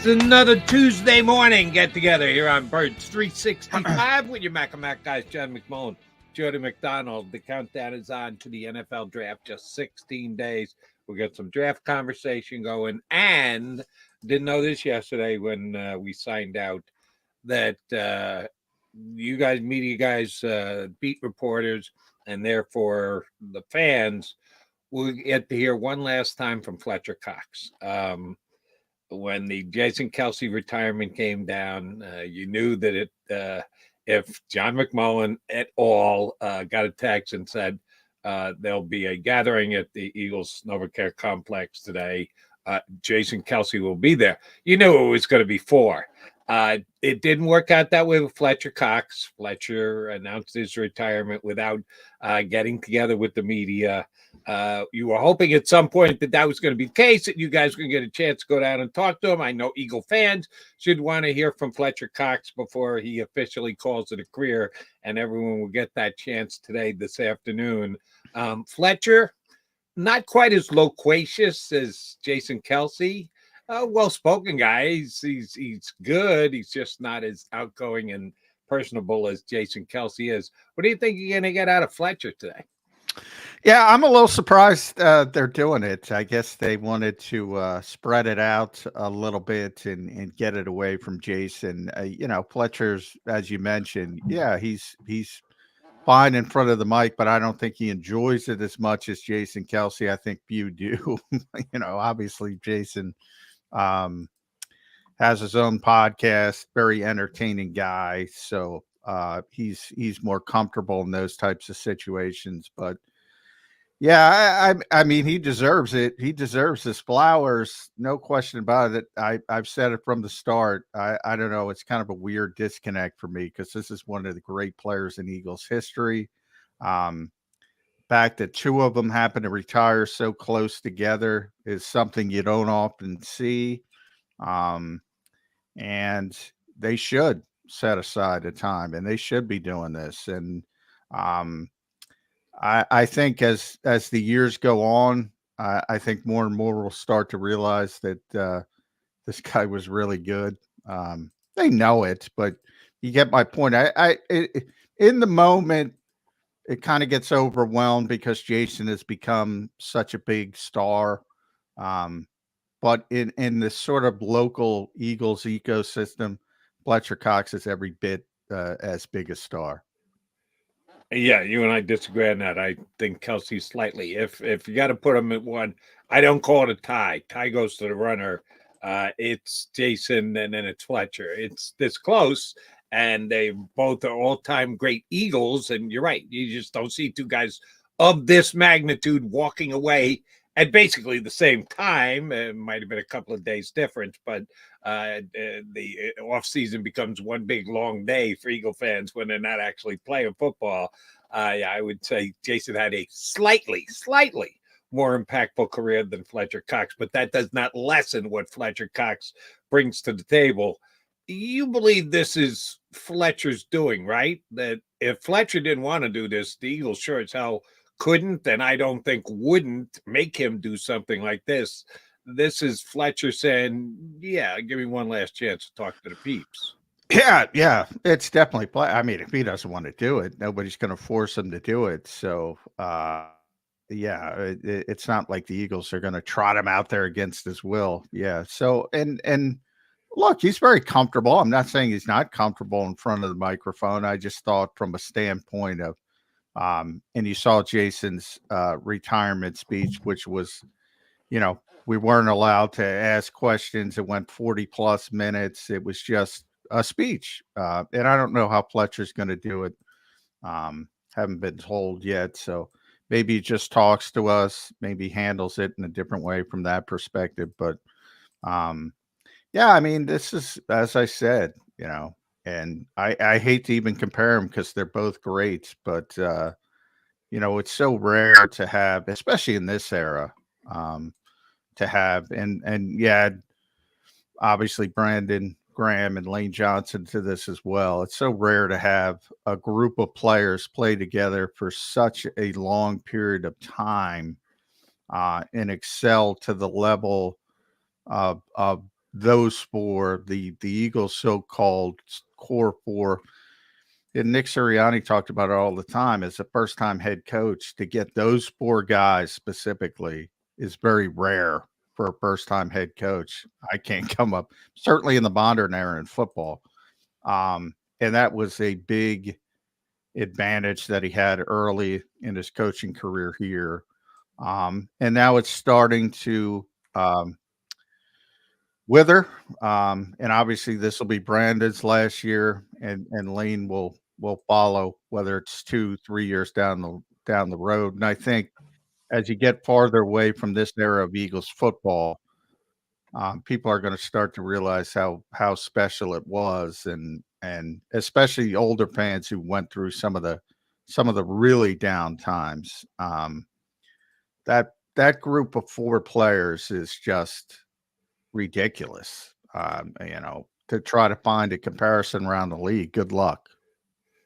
It's another Tuesday morning get-together here on Birds 365 with your Mac guys, John McMullen, Jody McDonald. The countdown is on to the NFL draft, just 16 days. We'll get some draft conversation going, and didn't know this yesterday when we signed out that you guys, media guys, beat reporters, and therefore the fans will get to hear one last time from Fletcher Cox. When the Jason Kelce retirement came down, you knew that if John McMullen et al. Got a text and said there'll be a gathering at the Eagles NovaCare complex today, Jason Kelce will be there. You knew it was going to be four. It didn't work out that way with Fletcher Cox. Fletcher announced his retirement without getting together with the media. You were hoping at some point that was going to be the case, that you guys were going to get a chance to go down and talk to him. I know Eagle fans should want to hear from Fletcher Cox before he officially calls it a career, and everyone will get that chance this afternoon. Fletcher, not quite as loquacious as Jason Kelce. Well-spoken guy. He's good. He's just not as outgoing and personable as Jason Kelce is. What do you think you're going to get out of Fletcher today? Yeah, I'm a little surprised they're doing it. I guess they wanted to spread it out a little bit and get it away from Jason. Fletcher's, as you mentioned, yeah, he's fine in front of the mic, but I don't think he enjoys it as much as Jason Kelce. I think few do. Obviously Jason has his own podcast, very entertaining guy. So he's more comfortable in those types of situations. But yeah, I mean, he deserves it. He deserves his flowers. No question about it. I've said it from the start. I don't know. It's kind of a weird disconnect for me because this is one of the great players in Eagles history. Fact that two of them happen to retire so close together is something you don't often see. And they should set aside a time, and they should be doing this. And I think as the years go on, I think more and more will start to realize that this guy was really good. They know it, but you get my point. In the moment, it kind of gets overwhelmed because Jason has become such a big star. But in this sort of local Eagles ecosystem, Fletcher Cox is every bit as big a star. Yeah, you and I disagree on that. I think Kelce slightly. If you got to put him at one, I don't call it a tie. Tie goes to the runner. It's Jason and then it's Fletcher. It's this close, and they both are all-time great Eagles. And you're right, you just don't see two guys of this magnitude walking away at basically the same time. It might have been a couple of days difference, but the offseason becomes one big long day for Eagle fans when they're not actually playing football. I would say Jason had a slightly more impactful career than Fletcher Cox, but that does not lessen what Fletcher Cox brings to the table. You believe this is Fletcher's doing, right? That if Fletcher didn't want to do this, the Eagles sure as hell couldn't, and I don't think wouldn't make him do something like this. This is Fletcher saying, yeah, give me one last chance to talk to the peeps. Yeah, it's definitely I mean, if he doesn't want to do it, nobody's going to force him to do it. So, it's not like the Eagles are going to trot him out there against his will. Yeah. So, and look, he's very comfortable. I'm not saying he's not comfortable in front of the microphone. I just thought from a standpoint of, and you saw Jason's retirement speech, which was, we weren't allowed to ask questions. It went 40 plus minutes. It was just a speech. And I don't know how Fletcher's going to do it. Haven't been told yet. So maybe he just talks to us, maybe handles it in a different way from that perspective. But I mean, this is, as I said, and I hate to even compare them because they're both great, but it's so rare to have, especially in this era, to have, and yeah, obviously Brandon Graham and Lane Johnson to this as well. It's so rare to have a group of players play together for such a long period of time and excel to the level of those four, the Eagles' so-called core four, and Nick Sirianni talked about it all the time, as a first-time head coach, to get those four guys specifically is very rare for a first-time head coach. I can't come up, certainly in the modern era in football. And that was a big advantage that he had early in his coaching career here. And now it's starting to wither. And obviously this will be Brandon's last year, and Lane will follow, whether it's 2-3 years down the road. And I think as you get farther away from this era of Eagles football, people are going to start to realize how special it was, and especially older fans who went through some of the really down times. That group of four players is just ridiculous. To try to find a comparison around the league, good luck.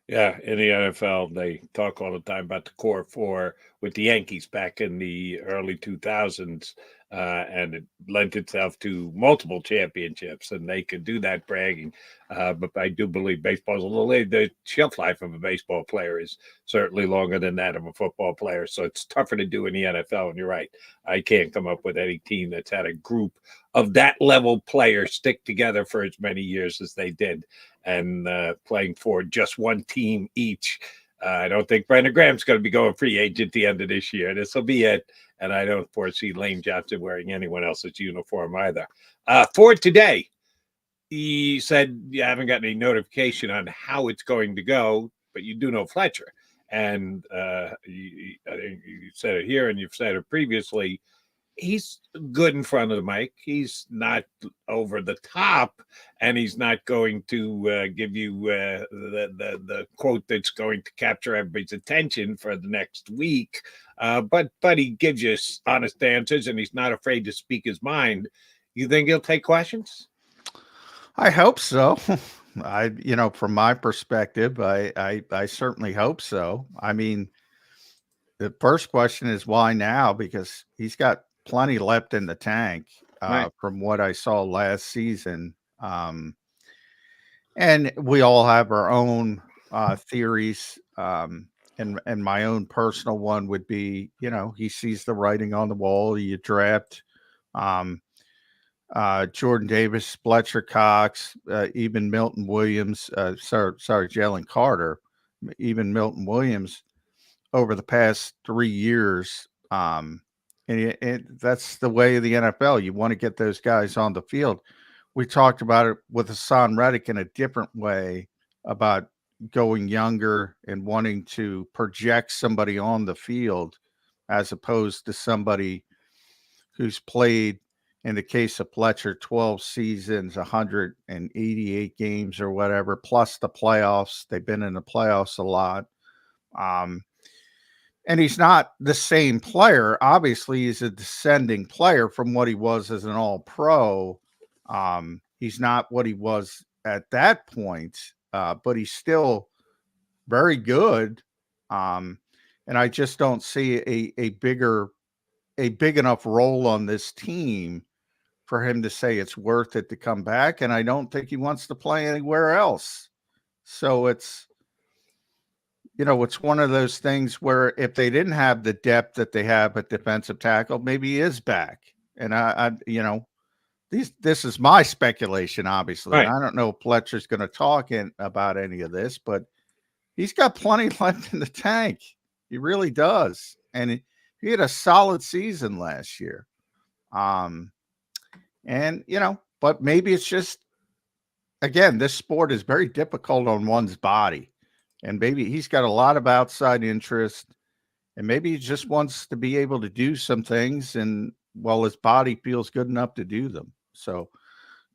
Yeah, in the NFL, they talk all the time about the core four with the Yankees back in the early 2000s, and it lent itself to multiple championships, and they could do that bragging. But I do believe baseball's a little late. The shelf life of a baseball player is certainly longer than that of a football player, so it's tougher to do in the NFL. And you're right, I can't come up with any team that's had a group of that level players stick together for as many years as they did, and playing for just one team each. I don't think Brandon Graham's going to be going free agent at the end of this year. This will be it. And I don't foresee Lane Johnson wearing anyone else's uniform either. For today, he said you haven't got any notification on how it's going to go, but you do know Fletcher. And I think you said it here and you've said it previously. He's good in front of the mic. He's not over the top, and he's not going to give you the quote that's going to capture everybody's attention for the next week. But he gives you honest answers, and he's not afraid to speak his mind. You think he'll take questions? I hope so. From my perspective, I certainly hope so. I mean, the first question is why now? Because he's got plenty left in the tank, Right. from what I saw last season. And we all have our own theories. And my own personal one would be, he sees the writing on the wall. You draft Jordan Davis, Fletcher Cox, even Milton Williams, Jalen Carter, even Milton Williams over the past 3 years. And that's the way of the NFL. You want to get those guys on the field. We talked about it with Hassan Reddick in a different way about going younger and wanting to project somebody on the field as opposed to somebody who's played, in the case of Fletcher, 12 seasons, 188 games or whatever, plus the playoffs. They've been in the playoffs a lot. And he's not the same player. Obviously, he's a descending player from what he was as an all-pro. He's not what he was at that point, but he's still very good. And I just don't see a big enough role on this team for him to say it's worth it to come back. And I don't think he wants to play anywhere else. So it's one of those things where if they didn't have the depth that they have at defensive tackle, maybe he is back. And this is my speculation, obviously. Right. And I don't know if Fletcher's going to talk about any of this, but he's got plenty left in the tank. He really does. And he had a solid season last year. But maybe it's just, again, this sport is very difficult on one's body. And maybe he's got a lot of outside interest, and maybe he just wants to be able to do some things, and his body feels good enough to do them. So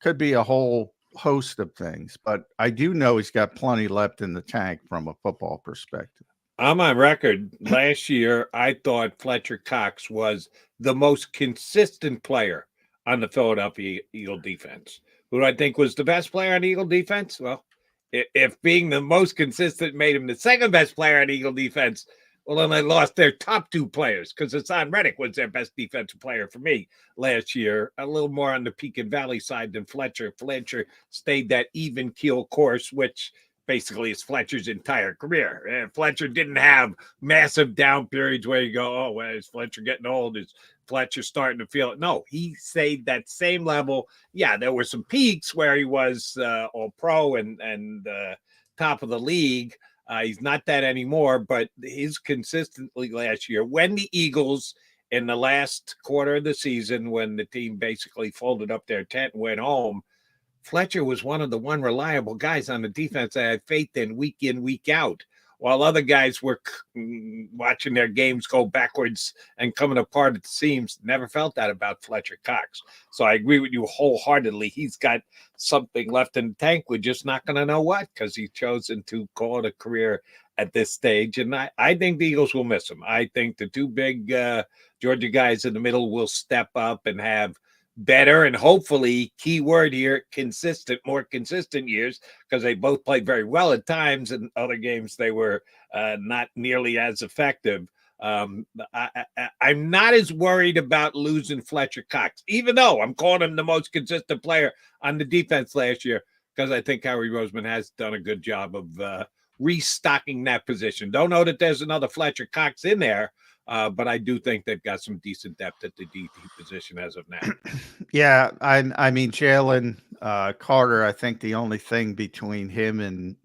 could be a whole host of things, but I do know he's got plenty left in the tank from a football perspective. I'm on record. Last year, I thought Fletcher Cox was the most consistent player on the Philadelphia Eagle defense. Who do I think was the best player on Eagle defense? Well, if being the most consistent made him the second best player on Eagle defense, Well, then they lost their top two players because Hassan Reddick was their best defensive player for me last year. A little more on the Peak and Valley side than Fletcher. Fletcher stayed that even keel course, which basically is Fletcher's entire career. And Fletcher didn't have massive down periods where you go, oh, well, is Fletcher getting old? Is Fletcher starting to feel it? No, he stayed that same level. Yeah, there were some peaks where he was all pro and top of the league. He's not that anymore, but his consistently last year, when the Eagles in the last quarter of the season, when the team basically folded up their tent and went home, Fletcher was one of the one reliable guys on the defense I had faith in, week out, while other guys were watching their games go backwards and coming apart at the seams. Never felt that about Fletcher Cox. So I agree with you wholeheartedly. He's got something left in the tank. We're just not going to know what, because he's chosen to call it a career at this stage. And I think the Eagles will miss him. I think the two big Georgia guys in the middle will step up and have better and hopefully, key word here, more consistent years, because they both played very well at times, and other games they were not nearly as effective. I'm not as worried about losing Fletcher Cox, even though I'm calling him the most consistent player on the defense last year, because I think Howie Roseman has done a good job of restocking that position. Don't know that there's another Fletcher Cox in there, but I do think they've got some decent depth at the DT position as of now. Yeah, I mean Jalen Carter. I think the only thing between him and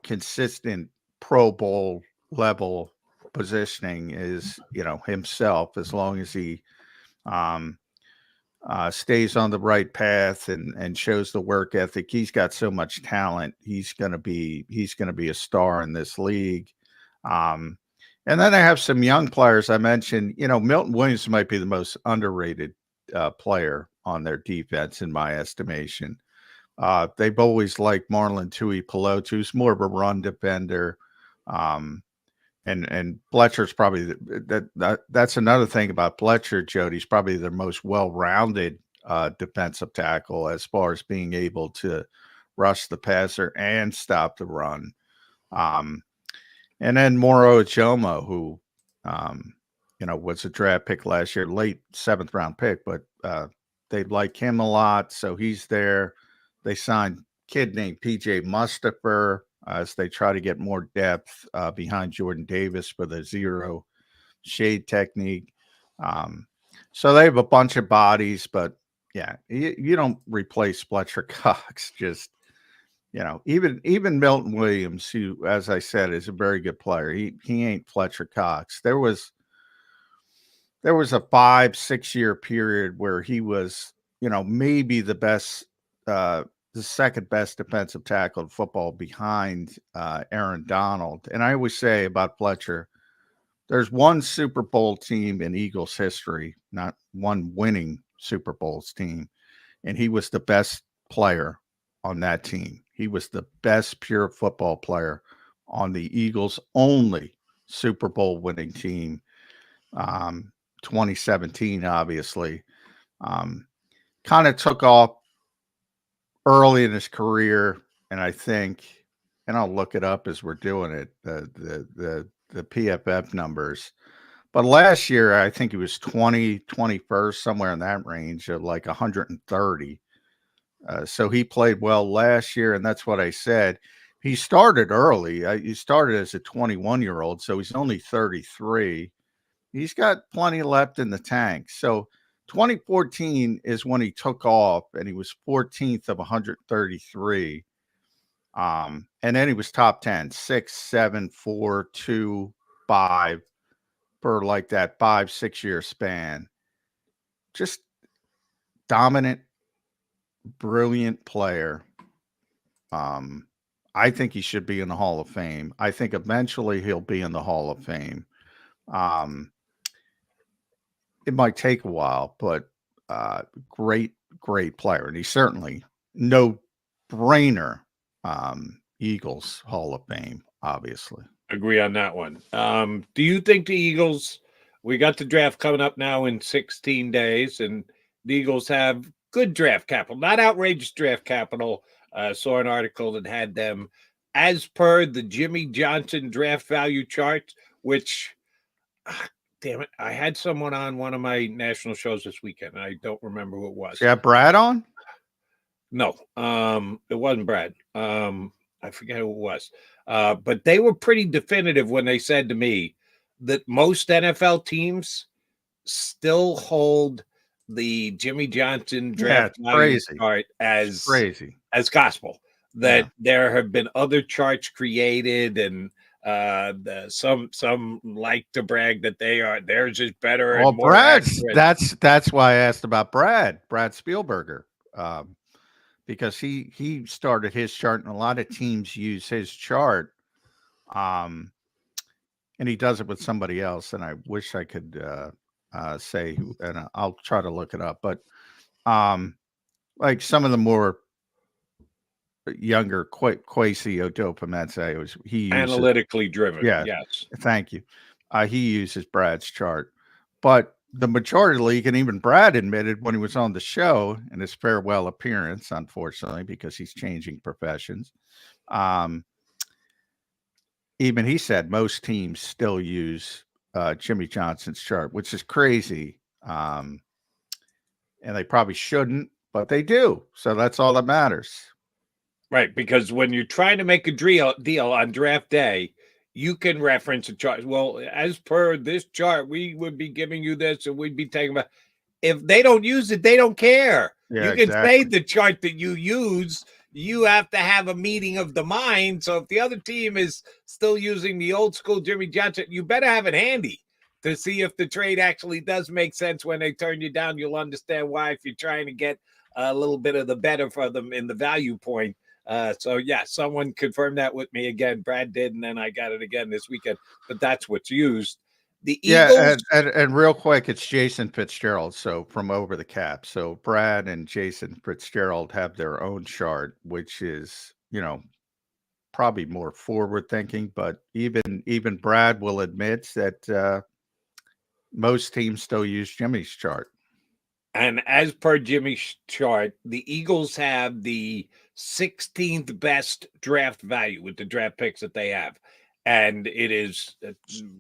consistent Pro Bowl level positioning is himself. As long as he stays on the right path and shows the work ethic, he's got so much talent. He's gonna be a star in this league. And then I have some young players. I mentioned, Milton Williams might be the most underrated player on their defense, in my estimation. They've always liked Marlon Tuipulotu, who's more of a run defender. And Fletcher's probably that's another thing about Fletcher, Jody. He's probably the most well-rounded defensive tackle as far as being able to rush the passer and stop the run. And then Moro Ochomo, who, was a draft pick last year, late 7th round pick, but they like him a lot. So he's there. They signed a kid named PJ Mustipher as they try to get more depth behind Jordan Davis for the zero shade technique. So they have a bunch of bodies, but yeah, you don't replace Fletcher Cox just. Even Milton Williams, who, as I said, is a very good player. He ain't Fletcher Cox. There was a 5-6 year period where he was, maybe the best, the second best defensive tackle in football behind Aaron Donald. And I always say about Fletcher, there's one Super Bowl team in Eagles history, not one winning Super Bowls team, and he was the best player on that team. He was the best pure football player on the Eagles' only Super Bowl winning team, 2017, obviously. Kind of took off early in his career, and I think, and I'll look it up as we're doing it, the PFF numbers. But last year, I think he was 21st, somewhere in that range of like 130. So he played well last year, and that's what I said. He started early. He started as a 21-year-old, so he's only 33. He's got plenty left in the tank. So 2014 is when he took off, and he was 14th of 133. And then he was top 10, 6, 7, 4, 2, 5 for like that 5-6 year span. Just dominant, brilliant player. I think he should be in the Hall of Fame. I think eventually he'll be in the Hall of Fame. It might take a while, but great player. And he's certainly no brainer. Eagles Hall of Fame, obviously. Agree on that one. Do you think the Eagles, we got the draft coming up now in 16 days, and the Eagles have good draft capital, not outrageous draft capital. Saw an article that had them as per the Jimmy Johnson draft value chart, which, damn it, I had someone on one of my national shows this weekend, and I don't remember who it was. So you have Brad on? No, it wasn't Brad. I forget who it was. But they were pretty definitive when they said to me that most NFL teams still hold the Jimmy Johnson draft value chart as crazy, as gospel. That there have been other charts created, and some like to brag that theirs is better. Well, and more Brad's accurate. that's why I asked about Brad Spielberger, because he started his chart, and a lot of teams use his chart, and he does it with somebody else, and I wish I could say who, and I'll try to look it up, but like some of the more younger Kwesi Odopametse, he uses Analytically driven. Yeah, Yes. thank you. He uses Brad's chart, but the majority of the league, and even Brad admitted when he was on the show in his farewell appearance, unfortunately, because he's changing professions. Even he said most teams still use Jimmy Johnson's chart, which is crazy. And they probably shouldn't, but they do. So that's all that matters. Right, because when you're trying to make a deal on draft day, you can reference a chart. Well, as per this chart, we would be giving you this, and we'd be taking about. If they don't use it, they don't care. Yeah, You can exactly. say the chart that you use. You have to have a meeting of the mind. So if the other team is still using the old school Jimmy Johnson, you better have it handy to see if the trade actually does make sense. When they turn you down, you'll understand why, if you're trying to get a little bit of the better for them in the value point. So yeah, someone confirmed that with me again. Brad did, and then I got it again this weekend. But that's what's used. The Eagles, and real quick, it's Jason Fitzgerald. So from Over the Cap. So Brad and Jason Fitzgerald have their own chart, which is, probably more forward thinking. But even Brad will admit that most teams still use Jimmy's chart. and as per Jimmy's chart, the Eagles have the 16th best draft value with the draft picks that they have. And it's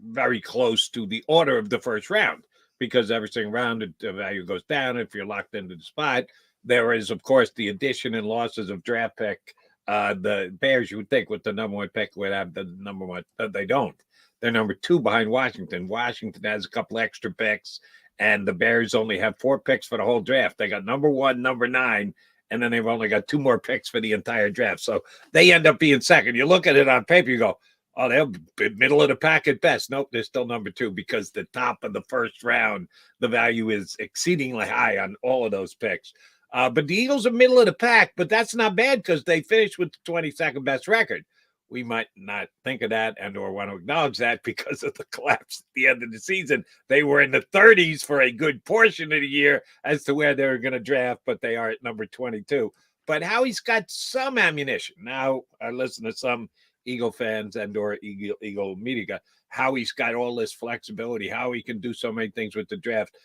very close to the order of the first round, because every single round the value goes down if you're locked into the spot. There is, of course, the addition and losses of draft pick. The Bears, you would think, with the number one pick, would have the number one. They don't. They're number 2 behind Washington. Washington has a couple extra picks, and the Bears only have 4 picks for the whole draft. They got number 1, number 9, and then they've only got 2 more picks for the entire draft. So they end up being second. You look at it on paper, you go, oh, they'll be middle of the pack at best. Nope, they're still number 2, because the top of the first round, the value is exceedingly high on all of those picks. But the Eagles are middle of the pack, but that's not bad, because they finished with the 22nd best record. We might not think of that and or want to acknowledge that because of the collapse at the end of the season. They were in the 30s for a good portion of the year as to where they were going to draft, but they are at number 22. But Howie's got some ammunition. Now, I listen to some Eagle fans and or Eagle media, Howie's got all this flexibility, how he can do so many things with the draft.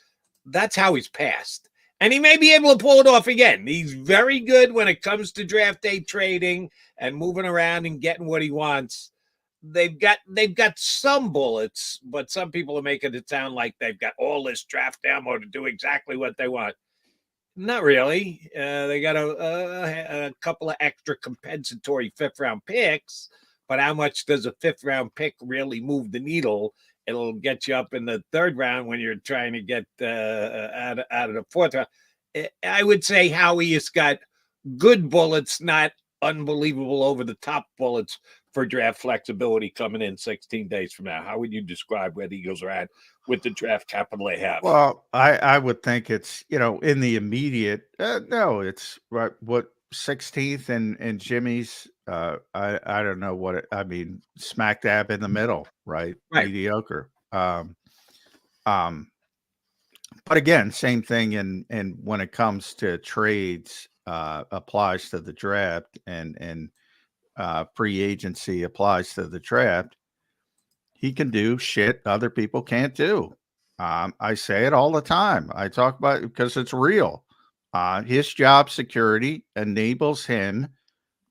That's how he's passed. And he may be able to pull it off again. He's very good when it comes to draft day trading and moving around and getting what he wants. They've got some bullets, but some people are making it sound like they've got all this draft ammo to do exactly what they want. Not really. They got a couple of extra compensatory 5th round picks, but how much does a 5th round pick really move the needle? It'll get you up in the 3rd round when you're trying to get out of the 4th round. I would say Howie has got good bullets, not unbelievable over the top bullets for draft flexibility coming in 16 days from now. How would you describe where the Eagles are at with the draft capital they have? Well, I would think it's, in the immediate, no, it's right. What 16th and Jimmy's, I don't know what I mean, smack dab in the middle, right? Mediocre. But again, same thing in when it comes to trades, applies to the draft, and free agency applies to the draft. He can do shit other people can't do. I say it all the time. I talk about it because it's real. His job security enables him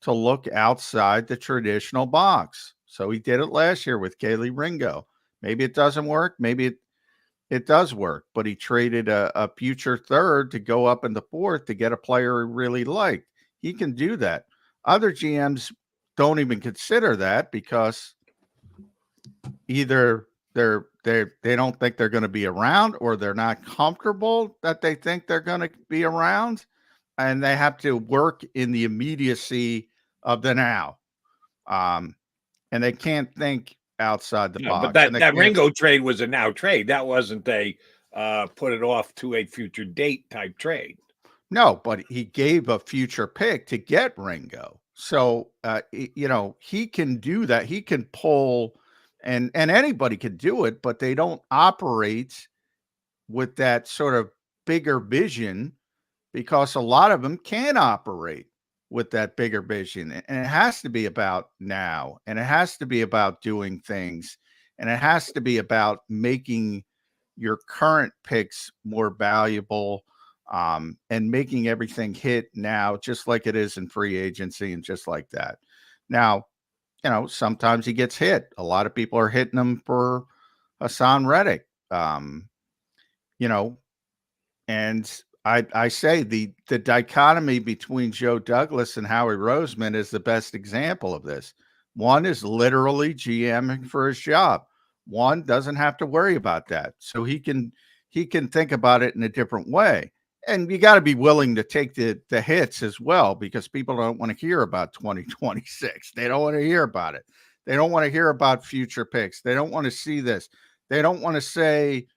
to look outside the traditional box. So he did it last year with Kaylee Ringo. Maybe it doesn't work. Maybe it does work, but he traded a future third to go up in the fourth to get a player he really liked. He can do that. Other GMs don't even consider that because either they don't think they're going to be around, or they're not comfortable that they think they're going to be around, and they have to work in the immediacy of the now. And they can't think outside the box. But that Ringo trade was a now trade. That wasn't a put it off to a future date type trade. No, but he gave a future pick to get Ringo. So, he can do that. He can pull, and anybody can do it, but they don't operate with that sort of bigger vision, because a lot of them can operate with that bigger vision. And it has to be about now, and it has to be about doing things, and it has to be about making your current picks more valuable, and making everything hit now, just like it is in free agency and just like that. Now, sometimes he gets hit. A lot of people are hitting him for Hassan Reddick, and I say the dichotomy between Joe Douglas and Howie Roseman is the best example of this. One is literally GMing for his job. One doesn't have to worry about that. So he can think about it in a different way. And you got to be willing to take the hits as well, because people don't want to hear about 2026. They don't want to hear about it. They don't want to hear about future picks. They don't want to see this. They don't want to say,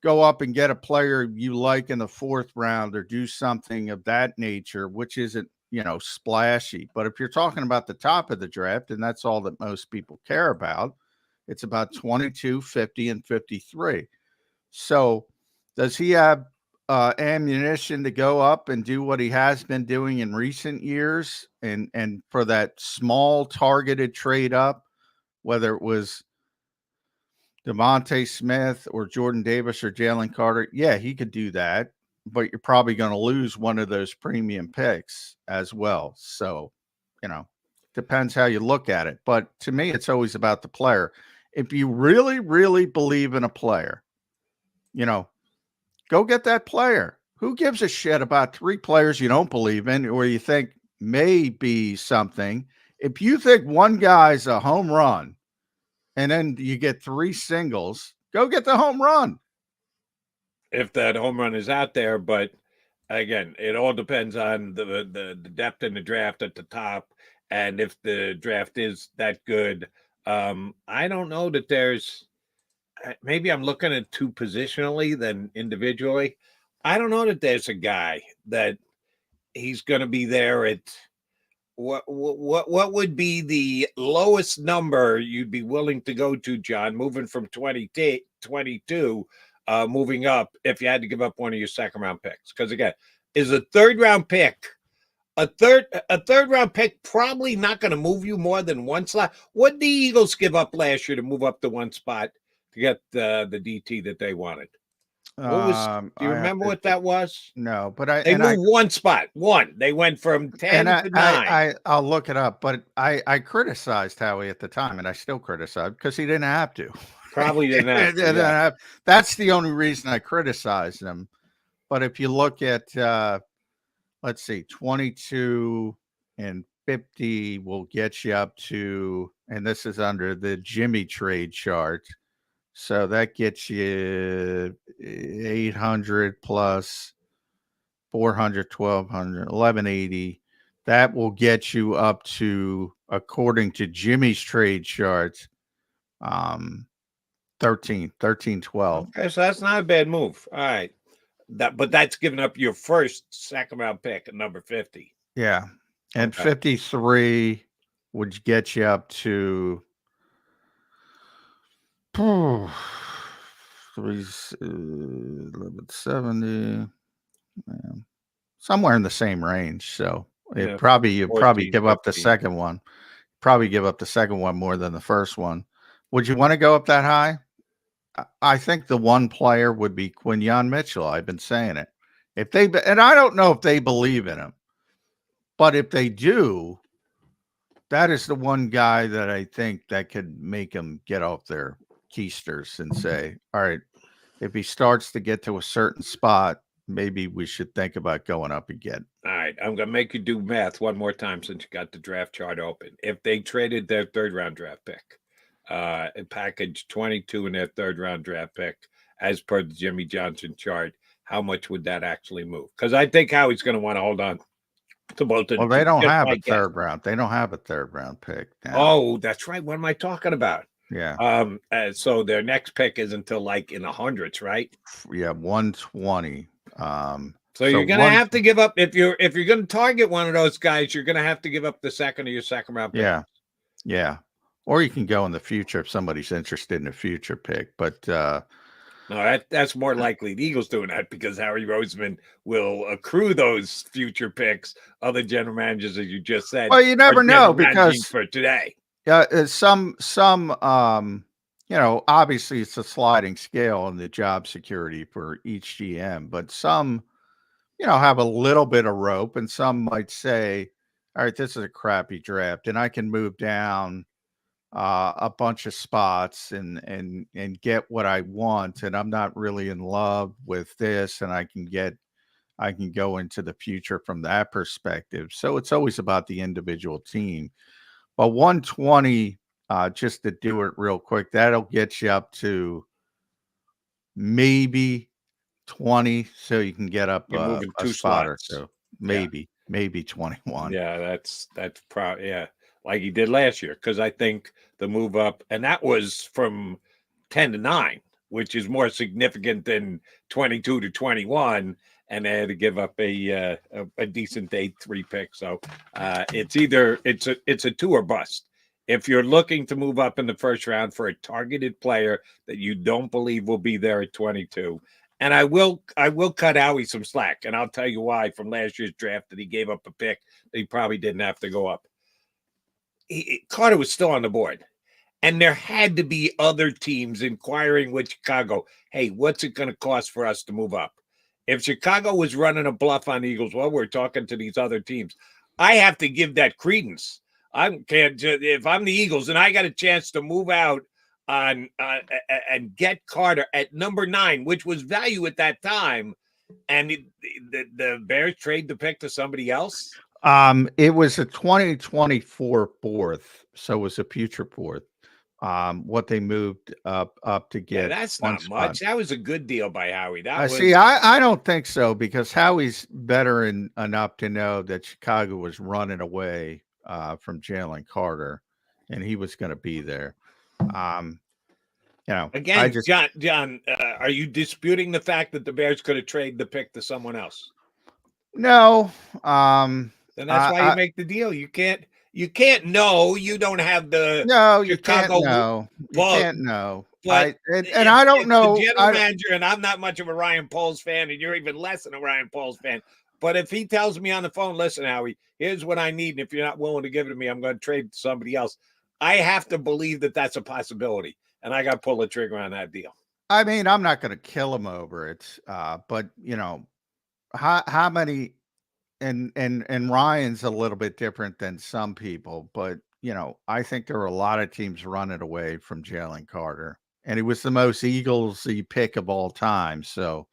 go up and get a player you like in the fourth round, or do something of that nature, which isn't, splashy. But if you're talking about the top of the draft, and that's all that most people care about, it's about 22, 50, and 53. So does he have ammunition to go up and do what he has been doing in recent years, and for that small targeted trade up, whether it was DeVonta Smith or Jordan Davis or Jalen Carter? Yeah, he could do that, but you're probably going to lose one of those premium picks as well. So, depends how you look at it. But to me, it's always about the player. If you really, really believe in a player, go get that player. Who gives a shit about three players you don't believe in, or you think may be something? If you think one guy's a home run, and then you get three singles, go get the home run. If that home run is out there, but again, it all depends on the depth in the draft at the top, and if the draft is that good. I don't know that there's, maybe I'm looking at too positionally than individually. I don't know that there's a guy that he's going to be there at what would be the lowest number you'd be willing to go to, John, moving from 22, moving up, if you had to give up one of your second round picks? Because again, is a third round pick a third round pick probably not going to move you more than one slot? What did the Eagles give up last year to move up to one spot to get the DT that they wanted? What was? Do you remember what that was? No, but they moved one spot. They went from 10 to 9. I'll look it up, but I criticized Howie at the time, and I still criticize because he didn't have to. Probably didn't have to. Yeah. That's the only reason I criticized him. But if you look at, let's see, 22 and 50 will get you up to, and this is under the Jimmy trade chart. So that gets you 800 plus 400, 1200, 1180. That will get you up to, according to Jimmy's trade chart, 13, 12. Okay, so that's not a bad move. All right. But that's giving up your first second round pick at number 50. Yeah. And 53 would get you up to 1170, somewhere in the same range. So you 14, probably give 15. Up the second one. Probably give up the second one more than the first one. Would you want to go up that high? I think the one player would be Quinyon Mitchell. I've been saying it. And I don't know if they believe in him, but if they do, that is the one guy that I think that could make him get off their keisters and say, all right, if he starts to get to a certain spot, maybe we should think about going up again. All right, I'm going to make you do math one more time since you got the draft chart open. If they traded their third-round draft pick, and packaged 22 in their third-round draft pick, as per the Jimmy Johnson chart, how much would that actually move? Because I think Howie's going to want to hold on to both of them. Well, they don't have a third round. They don't have a third round pick now. Oh, that's right. What am I talking about? Yeah. So their next pick is until like in the hundreds, right? Yeah, 120. So you're gonna have to give up if you're gonna target one of those guys, you're gonna have to give up the second of your second round pick. Yeah. Yeah. Or you can go in the future if somebody's interested in a future pick. But no, that's more likely the Eagles doing that because Howie Roseman will accrue those future picks. Other general managers, as you just said, well, you never know because for today. Yeah, some obviously it's a sliding scale in the job security for each GM, but some have a little bit of rope, and some might say, all right, this is a crappy draft, and I can move down a bunch of spots and get what I want, and I'm not really in love with this, and I can go into the future from that perspective. So it's always about the individual team. But 120, just to do it real quick, that'll get you up to maybe 20, so you can get up You're moving a two spot or slots. so. Maybe 21. Yeah, that's probably like he did last year, because I think the move up, and that was from 10 to 9, which is more significant than 22 to 21, and they had to give up a decent day 3 pick. So it's either it's a 2 or bust. If you're looking to move up in the first round for a targeted player that you don't believe will be there at 22. And I will cut Howie some slack, and I'll tell you why from last year's draft that he gave up a pick that he probably didn't have to go up. Carter was still on the board, and there had to be other teams inquiring with Chicago, hey, what's it going to cost for us to move up? If Chicago was running a bluff on the Eagles, well, we're talking to these other teams. I have to give that credence. If I'm the Eagles and I got a chance to move out on and get Carter at number 9, which was value at that time, and the Bears trade the pick to somebody else. It was a 2024 fourth, so it was a future fourth. What they moved up to get. Yeah, that's not much. That was a good deal by Howie. I don't think so, because Howie's veteran enough to know that Chicago was running away from Jalen Carter, and he was going to be there. Again, John, are you disputing the fact that the Bears could have traded the pick to someone else? No. Then that's why you make the deal. You can't know. You don't have the you can't know. You can't know. But I don't know. The general manager, and I'm not much of a Ryan Poles fan, and you're even less than a Ryan Poles fan. But if he tells me on the phone, listen, Howie, here's what I need, and if you're not willing to give it to me, I'm going to trade to somebody else. I have to believe that that's a possibility, and I got to pull the trigger on that deal. I mean, I'm not going to kill him over it, but how many? And Ryan's a little bit different than some people, but I think there were a lot of teams running away from Jalen Carter, and he was the most Eaglesy pick of all time. So,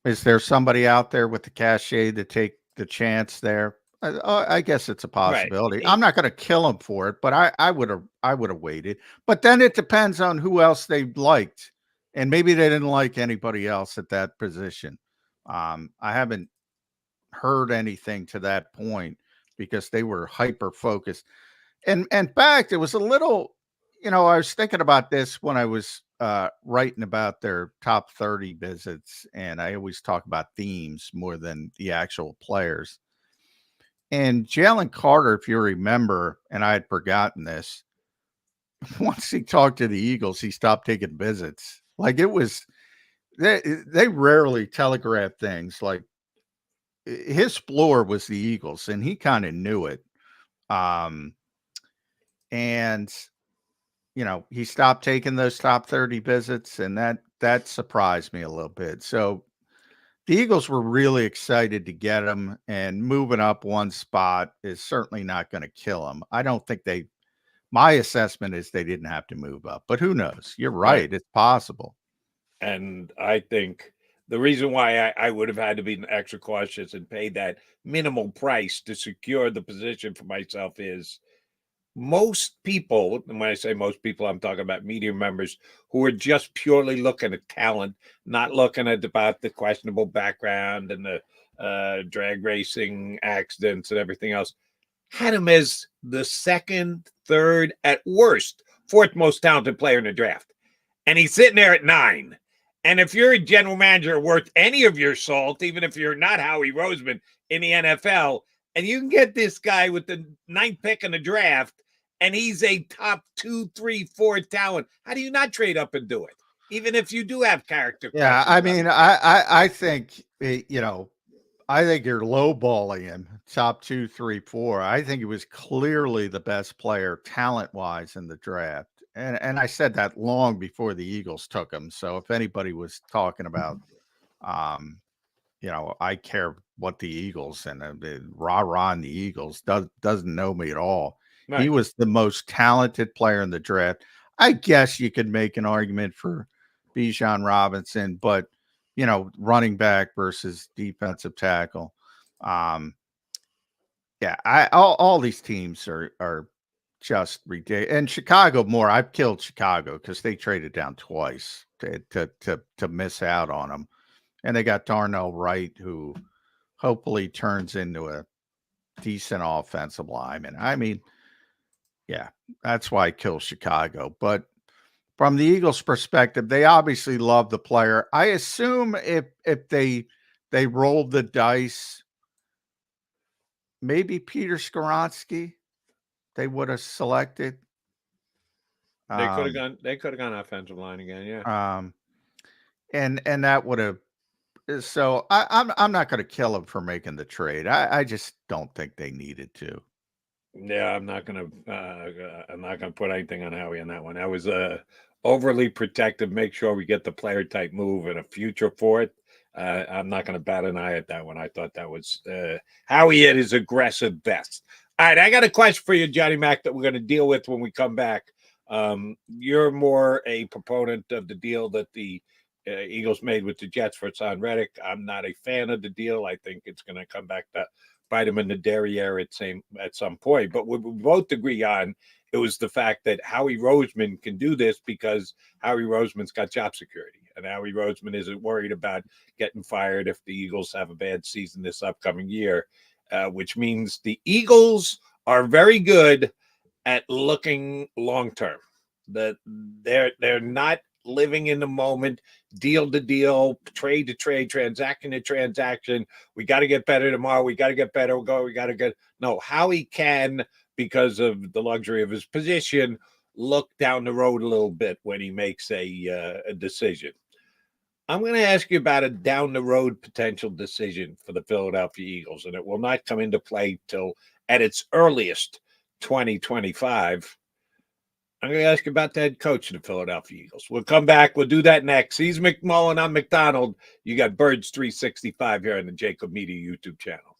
is there somebody out there with the cachet to take the chance there? I guess it's a possibility. Right. I'm not going to kill him for it, but I would have waited. But then it depends on who else they liked. And maybe they didn't like anybody else at that position. I haven't heard anything to that point because they were hyper focused. And in fact, it was a little, I was thinking about this when I was writing about their top 30 visits. And I always talk about themes more than the actual players. And Jalen Carter, if you remember, and I had forgotten this, once he talked to the Eagles, he stopped taking visits. Like it was, they rarely telegraph things. Like his floor was the Eagles, and he kind of knew it. And he stopped taking those top 30 visits, and that surprised me a little bit. So the Eagles were really excited to get him, and moving up one spot is certainly not going to kill him. I don't think my assessment is they didn't have to move up, but who knows? You're right. It's possible. And I think the reason why I would have had to be extra cautious and pay that minimal price to secure the position for myself is most people, and when I say most people, I'm talking about media members who are just purely looking at talent, not looking at about the questionable background and the drag racing accidents and everything else, had him as the second, third, at worst, fourth most talented player in the draft. And he's sitting there at 9. And if you're a general manager worth any of your salt, even if you're not Howie Roseman in the NFL, and you can get this guy with the 9th pick in the draft, and he's a top 2, 3, 4 talent, how do you not trade up and do it? Even if you do have character. Yeah, I mean, I think, I think you're lowballing him, top 2, 3, 4. I think he was clearly the best player talent-wise in the draft. And I said that long before the Eagles took him. So if anybody was talking about, I care what the Eagles and rah-rah in the Eagles doesn't know me at all. Right. He was the most talented player in the draft. I guess you could make an argument for Bijan Robinson, but running back versus defensive tackle. All these teams are just ridiculous. And Chicago more. I've killed Chicago because they traded down twice to miss out on them. And they got Darnell Wright, who hopefully turns into a decent offensive lineman. I mean, yeah, that's why I kill Chicago. But from the Eagles' perspective, they obviously love the player. I assume if they rolled the dice, maybe Peter Skoronski, they would have selected. They could have gone offensive line again, yeah. And that would have. So I'm not going to kill him for making the trade. I just don't think they needed to. Yeah, I'm not gonna put anything on Howie on that one. That was overly protective. Make sure we get the player type move and a future for it. I'm not gonna bat an eye at that one. I thought that was Howie at his aggressive best. All right, I got a question for you, Johnny Mac, that we're gonna deal with when we come back. You're more a proponent of the deal that the Eagles made with the Jets for Hassan Reddick. I'm not a fan of the deal. I think it's gonna come back to bite him in the derriere at some point. But what we both agree on, it was the fact that Howie Roseman can do this because Howie Roseman's got job security. And Howie Roseman isn't worried about getting fired if the Eagles have a bad season this upcoming year, which means the Eagles are very good at looking long-term. That they're not living in the moment, deal to deal, trade to trade, transaction to transaction. We got to get better tomorrow. We got to get better. We got to get. No, Howie can, because of the luxury of his position, look down the road a little bit when he makes a decision. I'm going to ask you about a down the road potential decision for the Philadelphia Eagles, and it will not come into play till at its earliest 2025. I'm going to ask you about the head coach of the Philadelphia Eagles. We'll come back. We'll do that next. He's McMullen. I'm McDonald. You got Birds 365 here on the JAKIB Media YouTube channel.